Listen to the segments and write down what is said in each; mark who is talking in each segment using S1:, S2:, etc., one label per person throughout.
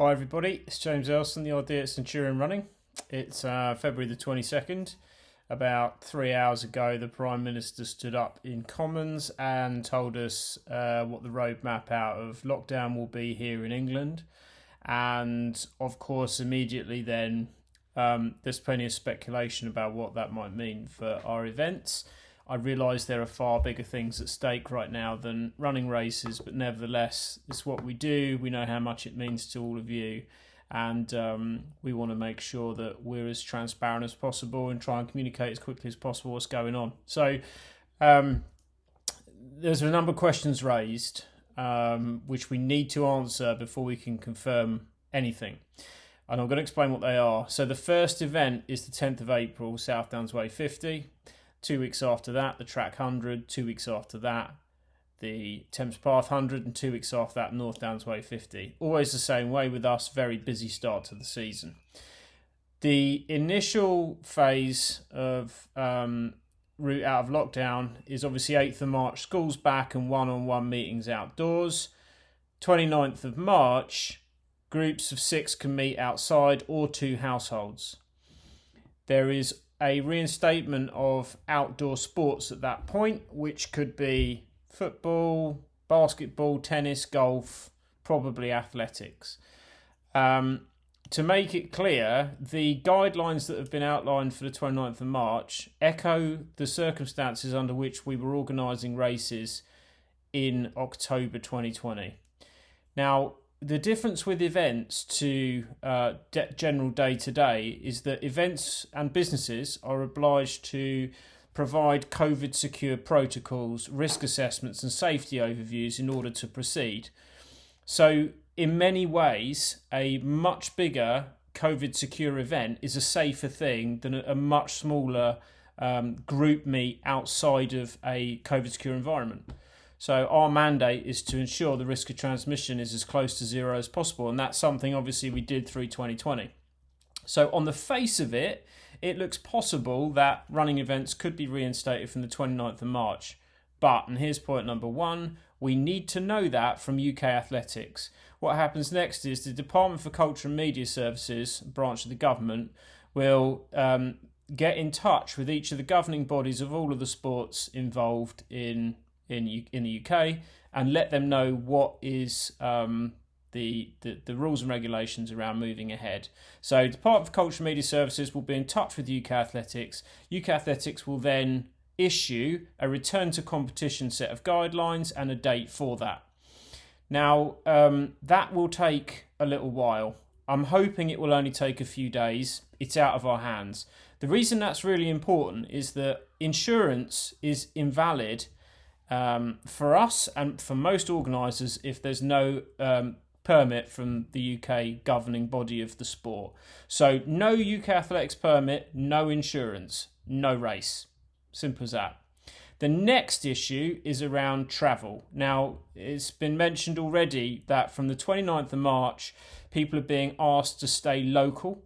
S1: Hi everybody, it's James Elson, the idea at Centurion Running. It's February the 22nd. About 3 hours ago, the Prime Minister stood up in Commons and told us what the roadmap out of lockdown will be here in England. And of course, immediately then, there's plenty of speculation about what that might mean for our events. I realise there are far bigger things at stake right now than running races, but nevertheless, it's what we do. We know how much it means to all of you, and we want to make sure that we're as transparent as possible and try and communicate as quickly as possible what's going on. So there's a number of questions raised, which we need to answer before we can confirm anything. And I'm going to explain what they are. So the first event is the 10th of April, South Downs Way 50. 2 weeks after that, the Track 100. 2 weeks after that, the Thames Path 100. And 2 weeks after that, North Downs Way 50. Always the same way with us, very busy start to the season. The initial phase of route out of lockdown is obviously 8th of March, schools back and one-on-one meetings outdoors. 29th of March, groups of 6 can meet outside or 2 households. There is a reinstatement of outdoor sports at that point, which could be football, basketball, tennis, golf, probably athletics. To make it clear, the guidelines that have been outlined for the 29th of March echo the circumstances under which we were organising races in October 2020. Now, the difference with events to general day-to-day is that events and businesses are obliged to provide COVID-secure protocols, risk assessments and safety overviews in order to proceed. So in many ways, a much bigger COVID-secure event is a safer thing than a much smaller group meet outside of a COVID-secure environment. So our mandate is to ensure the risk of transmission is as close to zero as possible. And that's something obviously we did through 2020. So on the face of it, it looks possible that running events could be reinstated from the 29th of March. But, and here's point number one, we need to know that from UK Athletics. What happens next is the Department for Culture and Media Services, branch of the government, will get in touch with each of the governing bodies of all of the sports involved in the UK and let them know what is the rules and regulations around moving ahead. So Department for Culture and Media Services will be in touch with UK Athletics. UK Athletics will then issue a return to competition set of guidelines and a date for that. Now, that will take a little while. I'm hoping it will only take a few days. It's out of our hands. The reason that's really important is that insurance is invalid for us and for most organisers if there's no permit from the UK governing body of the sport. So no UK Athletics permit, no insurance, no race. Simple as that. The next issue is around travel. Now, it's been mentioned already that from the 29th of March, people are being asked to stay local.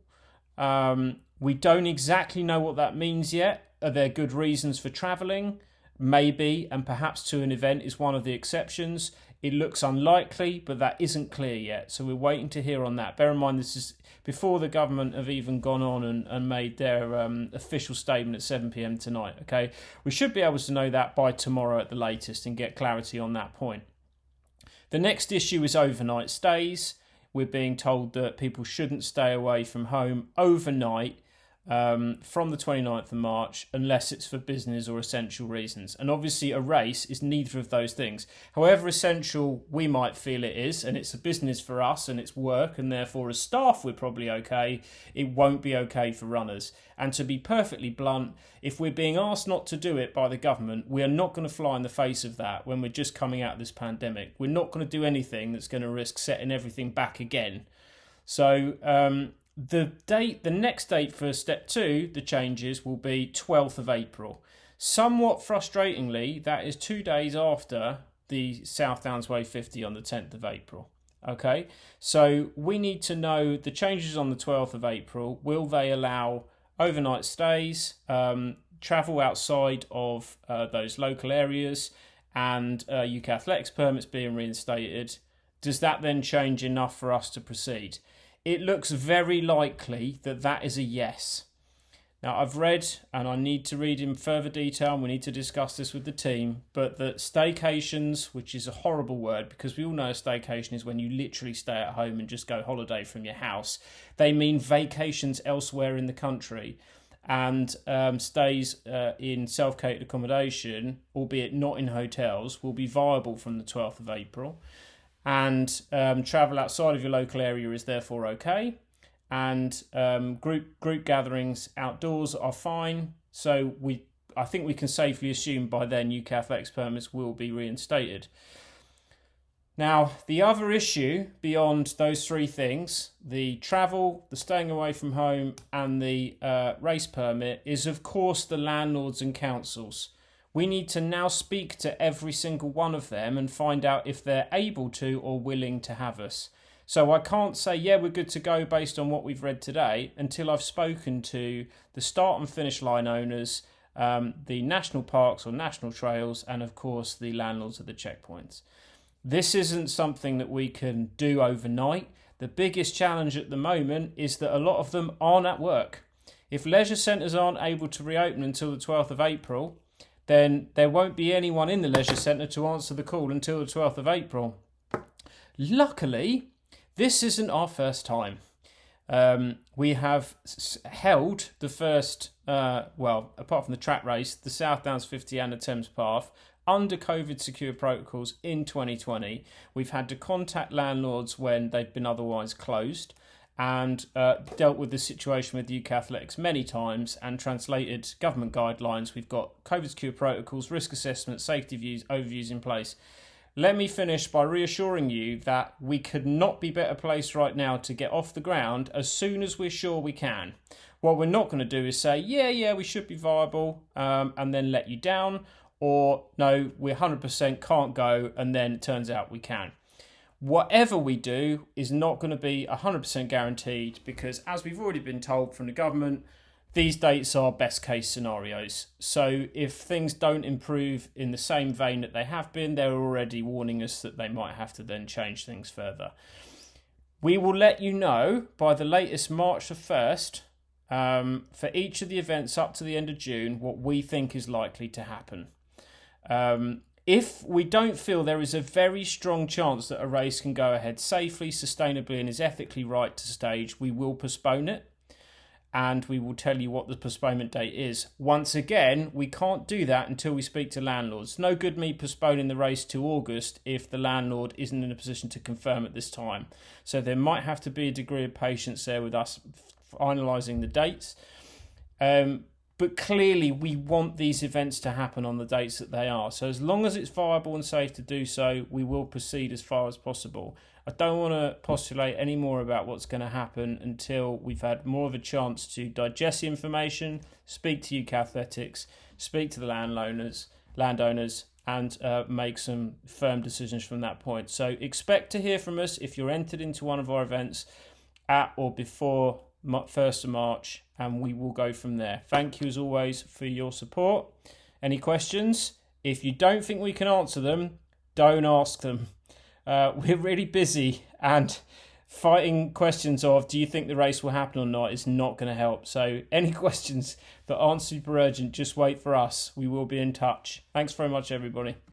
S1: We don't exactly know what that means yet. Are there good reasons for travelling? Maybe, and perhaps to an event is one of the exceptions. It looks unlikely, but that isn't clear yet. So we're waiting to hear on that. Bear in mind, this is before the government have even gone on and made their official statement at 7 p.m. tonight. Okay, we should be able to know that by tomorrow at the latest and get clarity on that point. The next issue is overnight stays. We're being told that people shouldn't stay away from home overnight from the 29th of March unless it's for business or essential reasons. And obviously a race is neither of those things. However essential we might feel it is, and it's a business for us and it's work, and therefore as staff we're probably okay, it won't be okay for runners. And to be perfectly blunt, if we're being asked not to do it by the government, we are not going to fly in the face of that when we're just coming out of this pandemic. We're not going to do anything that's going to risk setting everything back again. So the next date for step 2, the changes, will be 12th of April. Somewhat frustratingly, that is 2 days after the South Downs Way 50 on the 10th of April. Okay, so we need to know the changes on the 12th of April. Will they allow overnight stays, travel outside of those local areas, and UK Athletics permits being reinstated? Does that then change enough for us to proceed? It looks very likely that that is a yes. Now, I've read, and I need to read in further detail, and we need to discuss this with the team, but that staycations, which is a horrible word because we all know a staycation is when you literally stay at home and just go holiday from your house. They mean vacations elsewhere in the country, and stays in self-catered accommodation, albeit not in hotels, will be viable from the 12th of April. And travel outside of your local area is therefore okay. And group gatherings outdoors are fine. So I think we can safely assume by then UK athletics permits will be reinstated. Now, the other issue beyond those three things, the travel, the staying away from home, and the race permit, is of course the landlords and councils. We need to now speak to every single one of them and find out if they're able to or willing to have us. So I can't say, yeah, we're good to go based on what we've read today until I've spoken to the start and finish line owners, the national parks or national trails, and of course the landlords of the checkpoints. This isn't something that we can do overnight. The biggest challenge at the moment is that a lot of them aren't at work. If leisure centres aren't able to reopen until the 12th of April, then there won't be anyone in the leisure centre to answer the call until the 12th of April. Luckily, this isn't our first time. We have held the first, apart from the track race, the South Downs 50 and the Thames Path, under COVID secure protocols in 2020. We've had to contact landlords when they've been otherwise closed, and dealt with the situation with UK Athletics many times and translated government guidelines. We've got COVID secure protocols, risk assessment, safety views, overviews in place. Let me finish by reassuring you that we could not be better placed right now to get off the ground as soon as we're sure we can. What we're not going to do is say, yeah, we should be viable, and then let you down, or no, we 100% can't go, and then it turns out we can. Whatever we do is not going to be 100% guaranteed because, as we've already been told from the government, these dates are best case scenarios. So if things don't improve in the same vein that they have been, they're already warning us that they might have to then change things further. We will let you know by the latest March the 1st for each of the events up to the end of June what we think is likely to happen. If we don't feel there is a very strong chance that a race can go ahead safely, sustainably, and is ethically right to stage, we will postpone it, and we will tell you what the postponement date is. Once again, we can't do that until we speak to landlords. No good me postponing the race to August if the landlord isn't in a position to confirm at this time. So there might have to be a degree of patience there with us finalising the dates. But clearly we want these events to happen on the dates that they are. So as long as it's viable and safe to do so, we will proceed as far as possible. I don't want to postulate any more about what's going to happen until we've had more of a chance to digest the information, speak to UK Athletics, speak to the landowners, and make some firm decisions from that point. So expect to hear from us if you're entered into one of our events at or before 1st of March, and we will go from there. Thank you as always for your support. Any questions? If you don't think we can answer them, don't ask them. We're really busy, and fighting questions of do you think the race will happen or not is not going to help. So any questions that aren't super urgent, just wait for us. We will be in touch. Thanks very much, everybody.